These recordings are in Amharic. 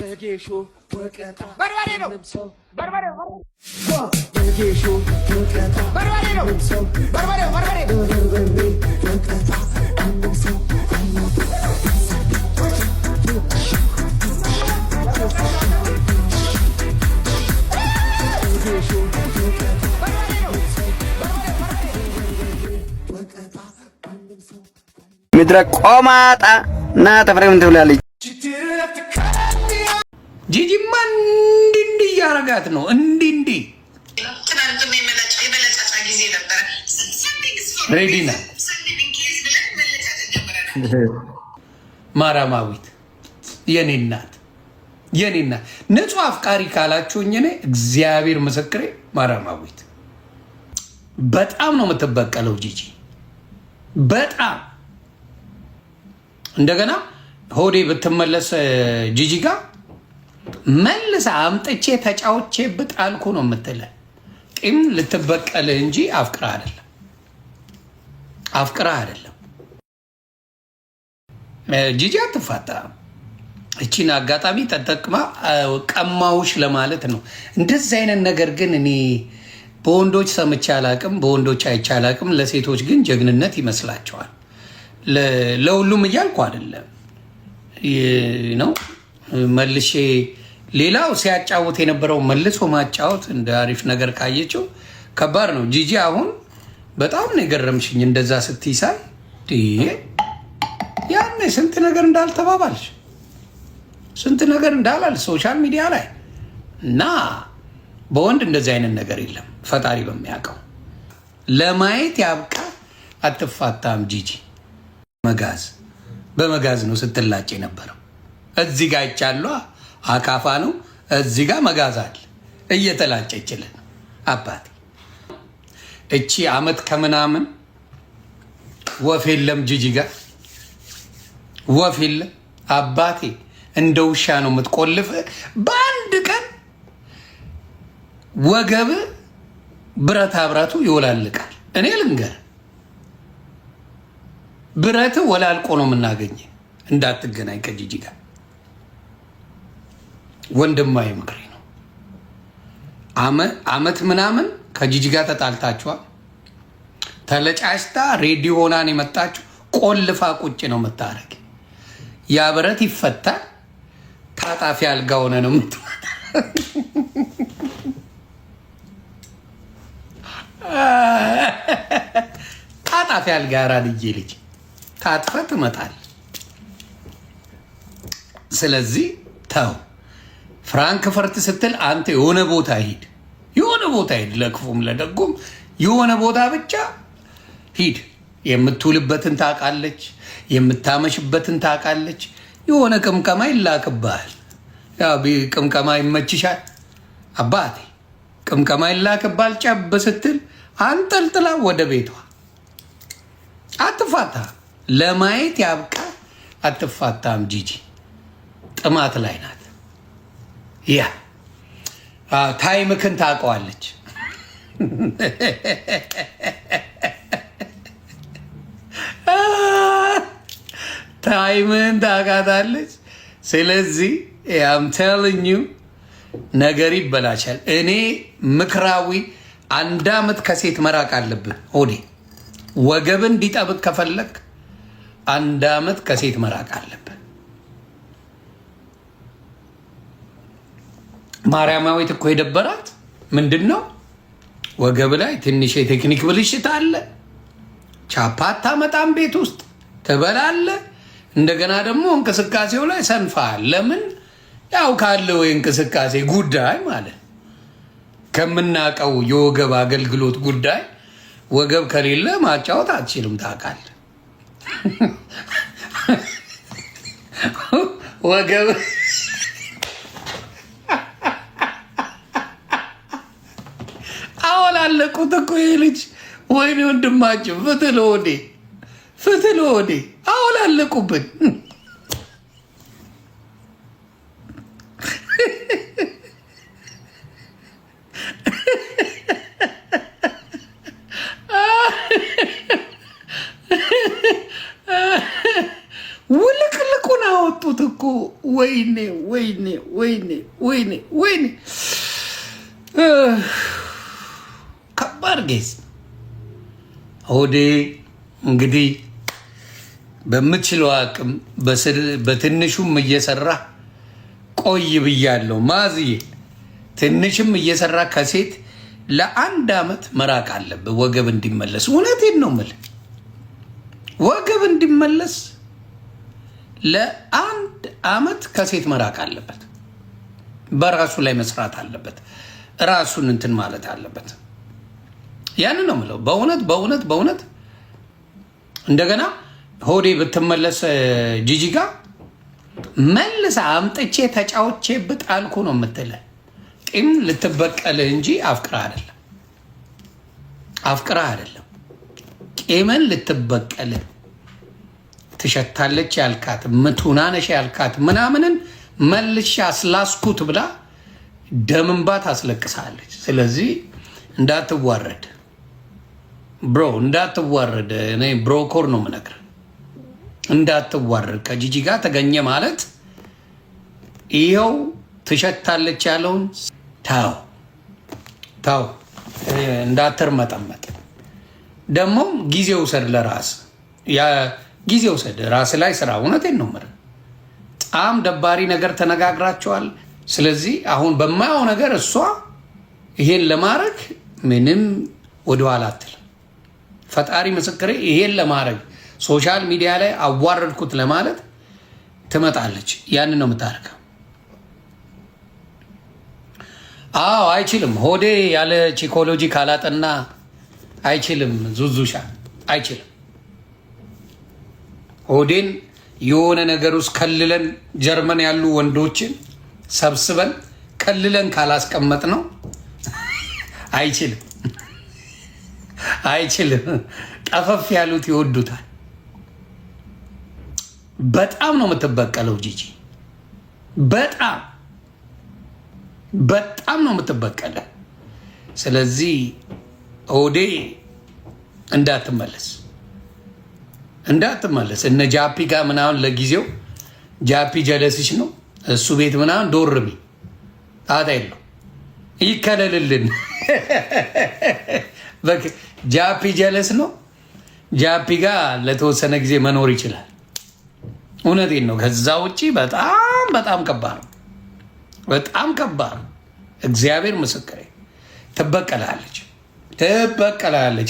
በጌሾ ወቀጣ በርበሬ ነው በርበሬ በጌሾ ወቀጣ በርበሬ ነው በርበሬ ወቀጣ አንሰው ምድረ ቆማጣ ና ተፈረም ትብላለች። ጂጂማ እንዲህ እያረጋት ነው። እንዲህ ሬዲና ማራማዊት የኔ እናት ንጹህ አፍቃሪ ካላችሁኝ እኔ እግዚአብሔር ምስክሬ ማራማዊት በጣም ነው የምትበቀለው ጂጂ በጣም እንደገና ሆዴ ብትመለስ ጂጂ ጋር መልሳ አምጥቼ ተጫውቼ ብጣልኩ ነው የምትለ ቂም ልትበቀል እንጂ አፍቅራ አይደለም ጂጂ አትፋታም። እቺን አጋጣሚ ተጠቅማ ቀማውሽ ለማለት ነው። እንደዚህ አይነት ነገር ግን እኔ በወንዶች ሰምቼ አላቅም፣ በወንዶች አይቼ አላቅም። ለሴቶች ግን ጀግንነት ይመስላቸዋል። ለሁሉም እያልኩ አይደለም ነው መልሼ ሌላው ሲያጫውት የነበረው መልሶ ማጫወት እንደ አሪፍ ነገር ካየችው ከባድ ነው። ጂጂ አሁን በጣም ነው የገረምሽኝ። እንደዛ ስትይሳይ ያኔ ስንት ነገር እንዳልተባባልሽ ስንት ነገር እንዳላል ሶሻል ሚዲያ ላይ እና በወንድ እንደዚህ አይነት ነገር የለም። ፈጣሪ በሚያውቀው ለማየት ያብቃ። አትፋታም ጂጂ። በመጋዝ ነው ስትላጭ የነበረው። እዚህ ጋር ይቻሉ አካፋ ነው፣ እዚህ ጋር መጋዝ አለ እየተላጨችልን አባቴ። እቺ አመት ከምናምን ወፍ የለም ጂጂ ጋር ወፍ የለም አባቴ። እንደ ውሻ ነው የምትቆልፍ። በአንድ ቀን ወገብ ብረታ ብረቱ ይወላልቃል። እኔ ልንገር ብረት ወላልቆ ነው የምናገኘ። እንዳትገናኝ ከጂጂ ጋር ወንድማዊ ምክሬ ነው። አመት ምናምን ከጂጂ ጋር ተጣልታችኋል። ተለጫጭታ ሬዲዮ ሆናን የመጣችሁ ቆልፋ ቁጭ ነው የምታረግ። ያ ብረት ይፈታል። ታጣፊ አልጋ ሆነ ነው ታጣፊ አልጋ አራድዬ ልጅ ታጥፈ ትመጣል። ስለዚህ ተው። ፍራንክፈርት ስትል አንተ የሆነ ቦታ ሂድ፣ ለክፉም ለደጉም የሆነ ቦታ ብቻ ሂድ። የምትውልበትን ታውቃለች፣ የምታመሽበትን ታውቃለች። የሆነ ቅምቀማ ይላክብሃል። ቅምቀማ ይመችሻል አባቴ፣ ቅምቀማ ይላክብሃል። ጨብ ስትል አንጠልጥላ ወደ ቤቷ። አትፋታ። ለማየት ያብቃ። አትፋታም ጂጂ። ጥማት ላይ ናት። ያ ታይምክን ታውቀዋለች። ታይምን ታውቃታለች። ስለዚህ አም ቴሊንግ ዩ ነገር ይበላሻል። እኔ ምክራዊ 1 ዓመት ከሴት መራቅ አለብህ። ሆዴ ወገብን እንዲጠብቅ ከፈለግ 1 ዓመት ከሴት መራቅ አለብህ። ማርያማዊት እኮ የደበራት ምንድን ነው? ወገብ ላይ ትንሽ የቴክኒክ ብልሽት አለ። ቻፓታ መጣም ቤት ውስጥ ትበላለ። እንደገና ደግሞ እንቅስቃሴው ላይ ሰንፋል። ለምን? ያው ካለው የእንቅስቃሴ ጉዳይ ማለት ከምናውቀው የወገብ አገልግሎት ጉዳይ ወገብ ከሌለ ማጫወት አትችልም። ታውቃለህ ወገብ አወላለቁት እኮ ይሄ ልጅ። ወይኔ ወንድማችን ፍትህ ለሆዴ አወላለቁብን። ውልቅልቁን አወጡት እኮ ወይኔ ወይኔ ወይኔ ወይኔ ወይኔ ከባድ ጌዝ ሆዴ እንግዲህ በምትችለው አቅም በትንሹም እየሰራ ቆይ ብያለሁ። ማዝዬ ትንሽም እየሰራ ከሴት ለ1 ዓመት መራቅ አለብህ፣ ወገብ እንዲመለስ። እውነቴን ነው የምልህ፣ ወገብ እንዲመለስ ለ1 ዓመት ከሴት መራቅ አለበት። በራሱ ላይ መስራት አለበት። ራሱን እንትን ማለት አለበት። ያንን ነው የምለው። በእውነት በእውነት በእውነት እንደገና ሆዴ ብትመለስ ጂጂ ጋር መልሳ አምጥቼ ተጫውቼ ብጣልኩ ነው የምትልህ። ቂም ልትበቀልህ እንጂ አፍቅረህ አይደለም። አፍቅረህ አይደለም። ቂምን ልትበቀልህ ትሸታለች ያልካት ምቱናነሽ ያልካት ምናምንን መልሻ አስላስኩት ብላ ደምንባ ታስለቅሳለች። ስለዚህ እንዳትዋረድ ብሮ፣ እንዳትዋረድ። እኔ ብሮኮር ነው የምነግርህ፣ እንዳትዋረድ። ከጂጂ ጋር ተገኘ ማለት ይኸው ትሸታለች ያለውን ታው ታው፣ እንዳትርመጠመጥ። ደግሞም ጊዜ ውሰድ ለራስ፣ ጊዜ ውሰድ ራስ ላይ ስራ። እውነቴን ነው የምልህ። በጣም ደባሪ ነገር ተነጋግራቸዋል። ስለዚህ አሁን በማየው ነገር እሷ ይሄን ለማድረግ ምንም ወደኋላ አትልም። ፈጣሪ ምስክሬ፣ ይሄን ለማድረግ ሶሻል ሚዲያ ላይ አዋረድኩት ለማለት ትመጣለች። ያንን ነው የምታደርገው። አዎ አይችልም። ሆዴ ያለ ቺኮሎጂ ካላጠና አይችልም። ዙዙሻ አይችልም። ሆዴን የሆነ ነገር ውስጥ ከልለን ጀርመን ያሉ ወንዶችን ሰብስበን ከልለን ካላስቀመጥ ነው አይችልም። አይችልም። ጠፈፍ ያሉት ይወዱታል። በጣም ነው የምትበቀለው ጂጂ። በጣም በጣም ነው የምትበቀለው። ስለዚህ ሆዴ እንዳትመለስ እነ ጃፒ ጋር ምናምን ለጊዜው ጃፒ ጀለስሽ ነው እሱ ቤት ምናምን ዶርሚ ጣጣ የለው ይከለልልን። ጃፒ ጀለስ ነው። ጃፒ ጋር ለተወሰነ ጊዜ መኖር ይችላል። እውነቴን ነው። ከዛ ውጭ በጣም በጣም ከባድ ነው። በጣም ከባድ ነው። እግዚአብሔር ምስክሬ። ትበቀላለች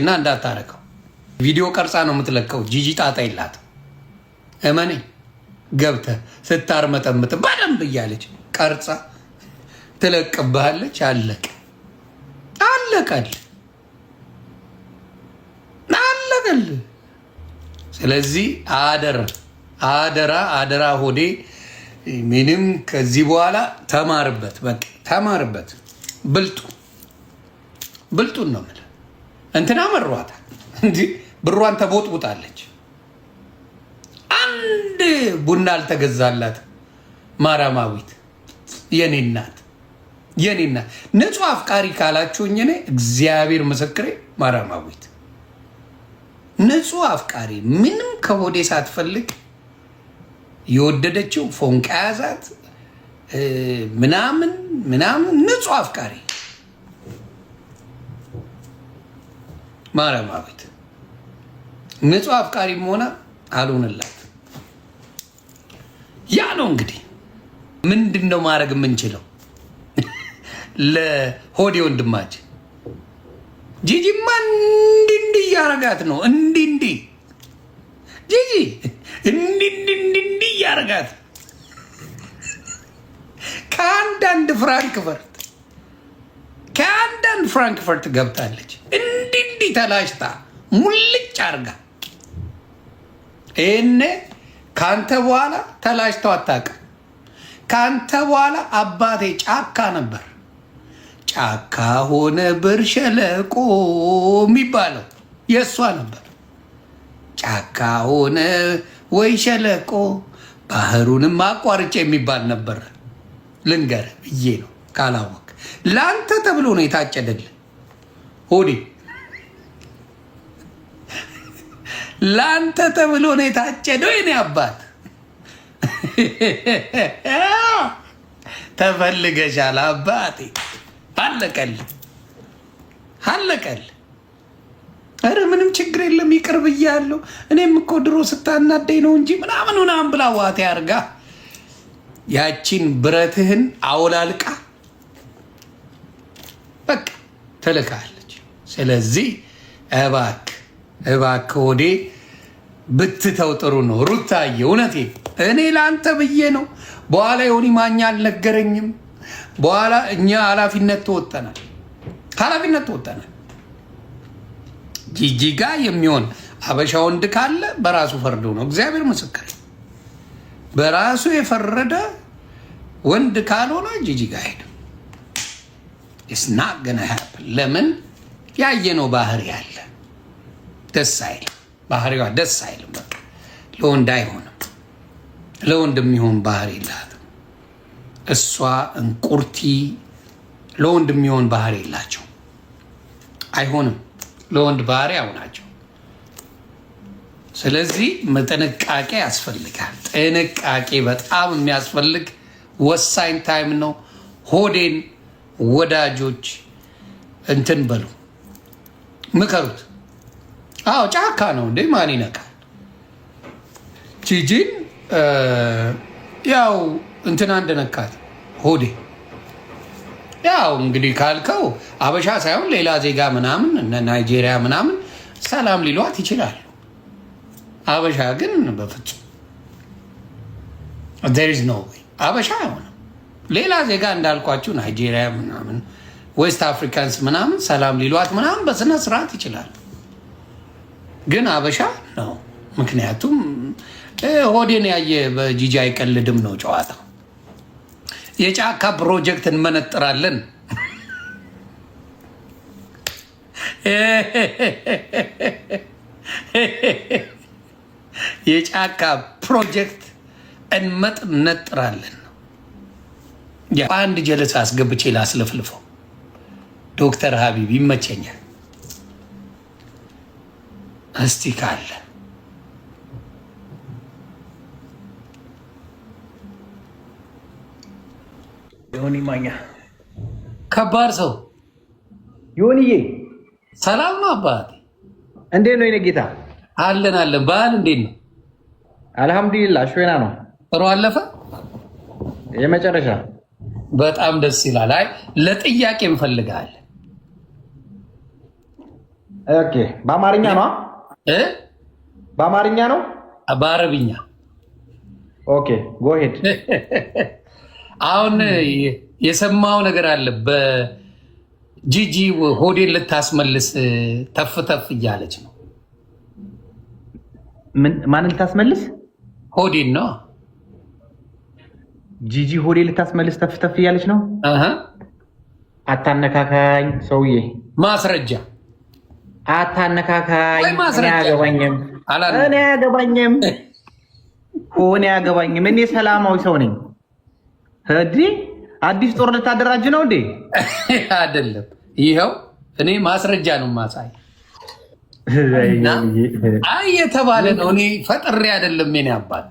እና እንዳታረቀው። ቪዲዮ ቀርጻ ነው የምትለቀው። ጂጂ ጣጣ የላት እመኔ። ገብተህ ስታርመጠምጥ በደንብ እያለች ቀርጻ ትለቅብሃለች። አለቀል። ስለዚህ አደራ ሆዴ ምንም ከዚህ በኋላ ተማርበት። በቃ ተማርበት። ብልጡን ነው የምልህ። እንትና መሯታል እንጂ ብሯን ተቦጥቡጣለች። አንድ ቡና አልተገዛላት። ማራማዊት የኔ እናት ንጹህ አፍቃሪ ካላችሁኝ እኔ እግዚአብሔር ምስክሬ ማራማዊት ንጹህ አፍቃሪ ምንም ከሆዴ ሳትፈልግ የወደደችው ፎንቃ ያዛት ምናምን ንጹህ አፍቃሪ ማራማዊት ንጹህ አፍቃሪ ሆና አልሆነላት። ያ ነው እንግዲህ ምንድን ነው ማድረግ የምንችለው ለሆዴ ወንድማችን። ጂጂማ እንዲህ እያረጋት ነው። እንዲህ ጂጂ እንዲህ እያረጋት ከአንዳንድ ፍራንክፈርት ገብታለች። እንዲህ ተላጭታ ሙልጭ አርጋ ይሄኔ ካንተ በኋላ ተላጭተው አታውቅም። ካንተ በኋላ አባቴ ጫካ ነበር። ጫካ ሆነ ብር ሸለቆ የሚባለው የእሷ ነበር። ጫካ ሆነ ወይ ሸለቆ ባህሩንም አቋርጬ የሚባል ነበር። ልንገር ብዬ ነው ካላወቅ። ለአንተ ተብሎ ነው የታጨደልህ ሆዴ። ለአንተ ተብሎ ነው የታጨደው የኔ አባት። ተፈልገሻል አባቴ። አለቀል። ኧረ ምንም ችግር የለም ይቅር ብያለሁ። እኔም እኮ ድሮ ስታናደኝ ነው እንጂ ምናምን ብላ ዋቴ አርጋ ያቺን ብረትህን አውላልቃ በቃ ትልካለች። ስለዚህ እባክህ ወዴ ብትተው ጥሩ ነው። ሩታዬ እውነቴ እኔ ለአንተ ብዬ ነው። በኋላ ዮኒ ማኛ አልነገረኝም። በኋላ እኛ ኃላፊነት ተወጠናል። ጂጂ ጋ የሚሆን አበሻ ወንድ ካለ በራሱ ፈርዶ ነው። እግዚአብሔር ምስክር፣ በራሱ የፈረደ ወንድ ካልሆነ ጂጂ ጋ ሄድም ስና ገና ያፕል። ለምን ያየነው ባህሪ ያለ ደስ አይልም። ባህሪዋ ደስ አይልም። በቃ ለወንድ አይሆንም። ለወንድ የሚሆን ባህሪ የላትም። እሷ እንቁርቲ ለወንድ የሚሆን ባህሪ የላቸው። አይሆንም። ለወንድ ባህሪ አሁናቸው። ስለዚህ ጥንቃቄ ያስፈልጋል። ጥንቃቄ በጣም የሚያስፈልግ ወሳኝ ታይም ነው። ሆዴን ወዳጆች እንትን በሉ ምከሩት። አዎ ጫካ ነው እንዴ? ማን ይነካል? ጂጂን ያው እንትና እንደነካት ሆዴ ያው እንግዲህ ካልከው አበሻ ሳይሆን ሌላ ዜጋ ምናምን እነ ናይጄሪያ ምናምን ሰላም ሊሏት ይችላሉ። አበሻ ግን በፍጹም there is no way አበሻ አይሆንም። ሌላ ዜጋ እንዳልኳችሁ ናይጄሪያ ምናምን ዌስት አፍሪካንስ ምናምን ሰላም ሊሏት ምናምን በስነ ስርዓት ይችላል። ግን አበሻ ነው። ምክንያቱም ሆዴን ያየ በጂጂ አይቀልድም ነው ጨዋታ። የጫካ ፕሮጀክት እንመነጥራለን። የጫካ ፕሮጀክት እንመነጥራለን። አንድ ጀለስ አስገብቼ ላስለፍልፈው። ዶክተር ሀቢብ ይመቸኛል። እስቲ ካለ ዮኒ ማኛ ከባድ ሰው ዮኒዬ፣ ሰላም ነው አባቴ? እንዴት ነው የኔ ጌታ? አለን። ባህል እንዴት ነው? አልሐምዱሊላህ ሾይና ነው። ጥሩ አለፈ። የመጨረሻ በጣም ደስ ይላል። አይ ለጥያቄ እንፈልጋለን። ኦኬ፣ በአማርኛ ነው? በአማርኛ ነው? በአረብኛ። ኦኬ ጎ ሄድ። አሁን የሰማው ነገር አለ። በጂጂ ሆዴን ልታስመልስ ተፍ እያለች ነው። ማንን ልታስመልስ? ሆዴን ነው። ጂጂ ሆዴ ልታስመልስ ተፍ እያለች ነው። አታነካካኝ ሰውዬ። ማስረጃ አታነካካኝ። እኔ አያገባኝም። እኔ ሰላማዊ ሰው ነኝ። አዲስ ጦር ልታደራጅ ነው እንዴ? አይደለም። ይኸው እኔ ማስረጃ ነው ማሳይ። አይ የተባለ ነው። እኔ ፈጥሬ አይደለም። ኔ አባት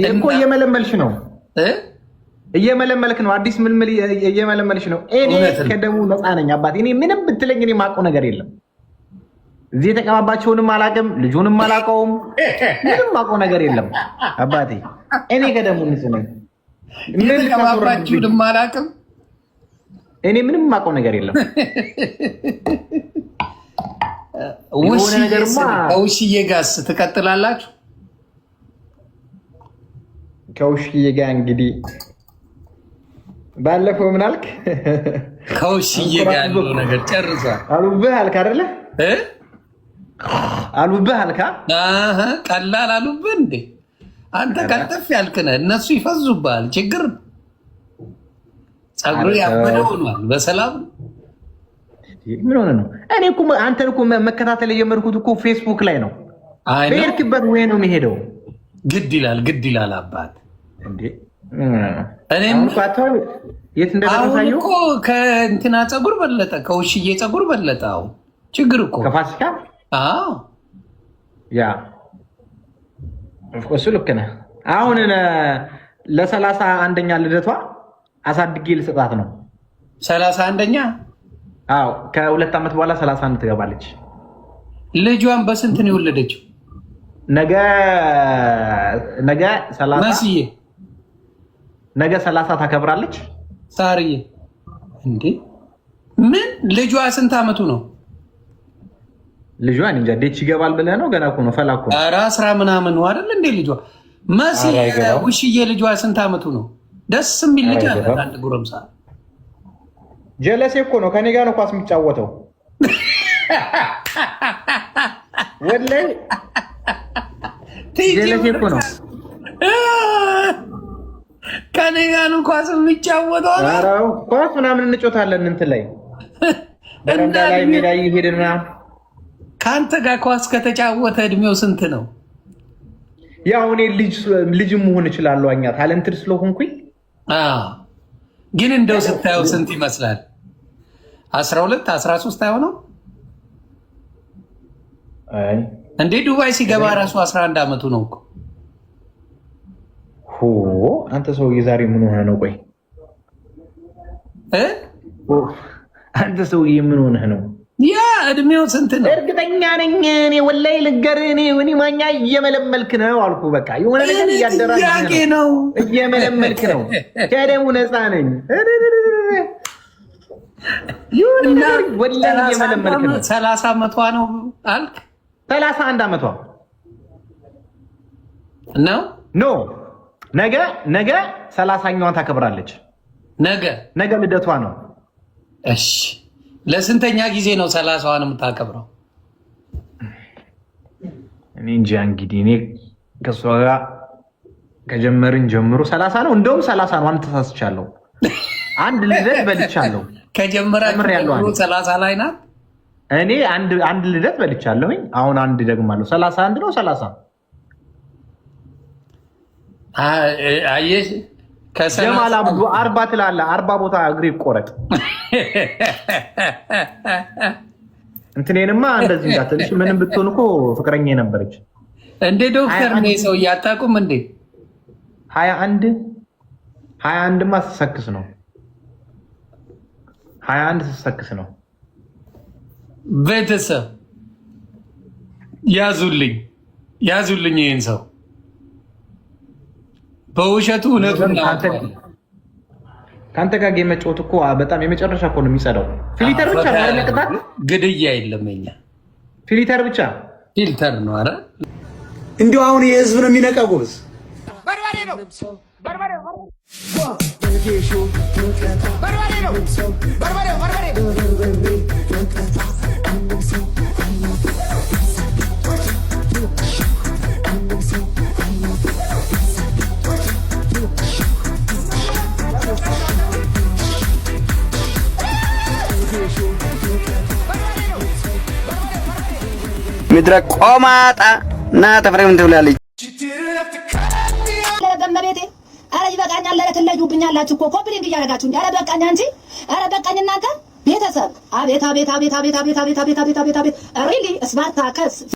እኮ እየመለመልሽ ነው፣ እየመለመልክ ነው። አዲስ ምልምል እየመለመልሽ ነው። እኔ ከደሙ ነፃ ነኝ አባቴ። እኔ ምንም ብትለኝ እኔ የማውቀው ነገር የለም። እዚህ የተቀባባቸውንም አላውቅም፣ ልጁንም አላውቀውም። ምንም የማውቀው ነገር የለም አባቴ። እኔ ከደሙ ንጹህ ነኝ። የተቀባባችሁንም አላውቅም። እኔ ምንም የማውቀው ነገር የለም። ከውሽዬ ጋርስ ትቀጥላላችሁ? ከውሽዬ ጋር እንግዲህ ባለፈው ምን አልክ? ከውሽዬ ጋር ያለው ነገር ጨርሷል። አሉብህ አልክ አይደለ? አሉብህ አልካ? ቀላል አሉብህ እንዴ? አንተ ቀልጠፍ ያልክ ነህ፣ እነሱ ይፈዙብሃል። ችግር ጸጉር ያበደ ሆኗል። በሰላም ምን ሆነ ነው? እኔ እኮ አንተን እኮ መከታተል የጀመርኩት እኮ ፌስቡክ ላይ ነው። በሄድክበት ወይ ነው የሚሄደው። ግድ ይላል አባት እንዴ። እኔም የት እንደደረሳየው እኮ ከእንትና ጸጉር በለጠ፣ ከውሽዬ ጸጉር በለጠ። አሁን ችግር እኮ ከፋሲካ አዎ፣ ያ እሱ ልክ ነህ። አሁን ለ31ኛ ልደቷ አሳድጌ ልሰጣት ነው። 31ኛ? አዎ ከ2 ዓመት በኋላ 31 ትገባለች። ልጇን በስንት ነው የወለደችው? ነገ 30 መስዬ ነገ 30 ታከብራለች። ሳርዬ እንዴ ምን ልጇ ስንት ዓመቱ ነው? ልጇን እንጃ ዴች ይገባል ብለህ ነው? ገና እኮ ነው ፈላኩ። ኧረ 10 ምናምን ነው አይደል እንዴ ልጇ? መሲ ውሽዬ ልጇ ስንት ዓመቱ ነው? ደስ የሚል ልጅ አለ አንድ ጉረምሳ። ጀለሴ እኮ ነው ከኔ ጋር ነው ኳስ የሚጫወተው። ወላሂ ጀለሴ እኮ ነው ከኔ ጋር ነው ኳስ የሚጫወተው። ኧረ ኳስ ምናምን እንጮታለን እንትን ላይ በረንዳ ላይ ሜዳ ይሄድና ከአንተ ጋር ኳስ ከተጫወተ እድሜው ስንት ነው? ያው እኔ ልጅ መሆን እችላለሁ አኛ ታለንትድ ስለሆንኩኝ። ግን እንደው ስታየው ስንት ይመስላል? 12 13 አይሆነው እንዴ? ዱባይ ሲገባ ራሱ 11 ዓመቱ ነው እኮ። አንተ ሰውዬ ዛሬ ምን ሆነ ነው? ቆይ አንተ ሰውዬ ምን ሆነህ ነው? ያ እድሜው ስንት ነው? እርግጠኛ ነኝ እኔ ወላሂ ልንገርህ፣ እኔ ማኛ እየመለመልክ ነው አልኩ። በቃ የሆነ ነገር እያደረግህ ነው፣ እየመለመልክ ነው። ከደሙ ነፃ ነኝ። እና ወላሂ እየመለመልክ ነው። 30 ዓመቷ ነው አልክ? 31 ዓመቷ ነው። ኖ ነገ 30ኛዋን ታከብራለች። ነገ ልደቷ ነው። እሺ ለስንተኛ ጊዜ ነው 30ዋን የምታከብረው? እኔ እንጃ እንግዲህ እኔ ከሷ ጋር ከጀመርን ጀምሮ 30 ነው። እንደውም 30 ነው። አንተ ተሳስቻለሁ። አንድ ልደት በልቻለሁ። ከጀመራችሁ 30 ላይ ናት። እኔ አንድ ልደት በልቻለሁኝ። አሁን አንድ ደግማለሁ። 31 ነው 30 አየሽ ጀማል አብዱ 40 ትላለህ። 40 ቦታ እግሬ ይቆረጥ። እንትኔንማ እንደዚህ እንዳትልሽ። ምንም ብትሆን እኮ ፍቅረኛ ነበረች እንዴ። ዶክተር ነው ሰው እያጣቁም እንዴ? 21ማ ስትሰክስ ነው። 21 ስትሰክስ ነው። ቤተሰብ ያዙልኝ ይህን ሰው በውሸቱ እውነቱን ከአንተ ጋር የመጫወት እኮ በጣም የመጨረሻ እኮ ነው የሚጸዳው። ፊልተር ብቻ ነው አይደል? ቅጣት ግድያ የለም። የኛ ፊልተር ብቻ ፊልተር ነው። አረ እንዲሁ አሁን የህዝብ ነው የሚነቃው። ጎበዝ በርበሬ ነው። በርበሬ ምድረ ቆማጣ እና ተፈረም ትብላለች። ለገመቤቴ አረ ይበቃኛል። ለትለዩብኛላችሁ እኮ ኮምፕሊንግ እያደረጋችሁ እንዴ? አረ በቃኝ አንቺ። አረ በቃኝ እናንተ ቤተሰብ። አቤት አቤት አቤት አቤት አቤት አቤት አቤት አቤት አቤት ሪሊ ስፓርታከስ